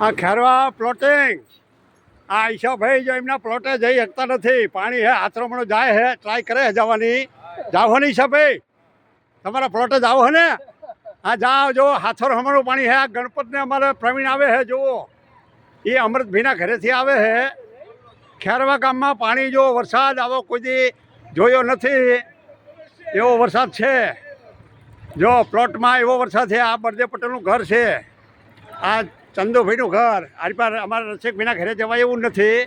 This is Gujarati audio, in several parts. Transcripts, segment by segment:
આ ખેરવા પ્લોટિંગ આ ઈશાભાઈ જો એમના પ્લોટે જઈ શકતા નથી. પાણી હે આશ્રમણો જાય હે, ટ્રાય કરે હે જવાની. જાઓ હે ને ઈશાભાઈ, તમારા પ્લોટે જાઓ હે ને? હા જાઓ. જો હાથોર હમણાં પાણી હે. આ ગણપતને અમારે પ્રવીણ આવે હે, જુઓ એ અમૃતભાઈના ઘરેથી આવે હે. ખેરવા ગામમાં પાણી જો વરસાદ આવો કોઈ દી જોયો નથી એવો વરસાદ છે. જો પ્લોટમાં એવો વરસાદ છે. આ બળદેવ પટેલનું ઘર છે, આ ચંદુભાઈનું ઘર. આરી પર અમારા રસિકભાઈના ઘરે જવાય એવું નથી,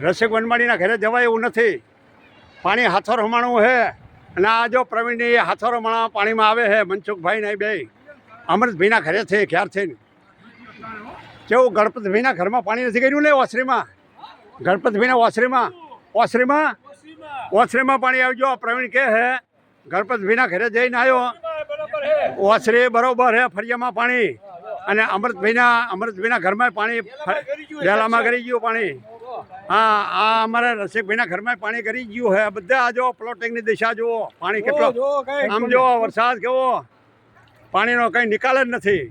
રસિક વનમાળીના ઘરે જવાય એવું નથી. પાણી હાથોર હમાણું છે. અને આ જો પ્રવીણની હાથોર હમાણા પાણીમાં આવે છે. મનસુખભાઈ ને બે અમૃતભાઈના ઘરે છે. ક્યાર થઈને કેવું ગણપતભાઈના ઘરમાં પાણી નથી કર્યું ને ઓસરીમાં? ગણપતભાઈના ઓસરીમાં પાણી આવજો. પ્રવીણ કે હે ગણપતભાઈના ઘરે જઈને આવ્યો, ઓસરી બરોબર હે, ફરિયામાં પાણી. અને અમૃતભાઈના ઘરમાં પાણી ડેલામાં કરી ગયું પાણી. હા આ અમારા રસિકભાઈના ઘરમાં પાણી કરી ગયું હે. બધા જો પ્લોટિંગની દિશા જુઓ, પાણી કેટલો આમ જો, વરસાદ કેવો, પાણીનો કઈ નિકાલ જ નથી.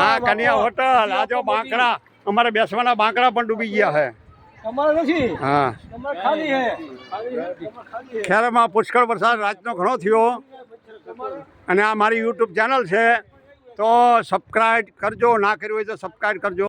હા કન્યા હોટલ, આ જો બાંકડા, અમારે બેસવાના બાંકડા પણ ડૂબી ગયા છે. હા ખેરમાં પુષ્કળ વરસાદ રાતનો ઘણો થયો. અને આ મારી યુટ્યુબ ચેનલ છે, તો સબસ્ક્રાઈબ કરજો. ના કર્યું હોય તો સબસ્ક્રાઈબ કરજો.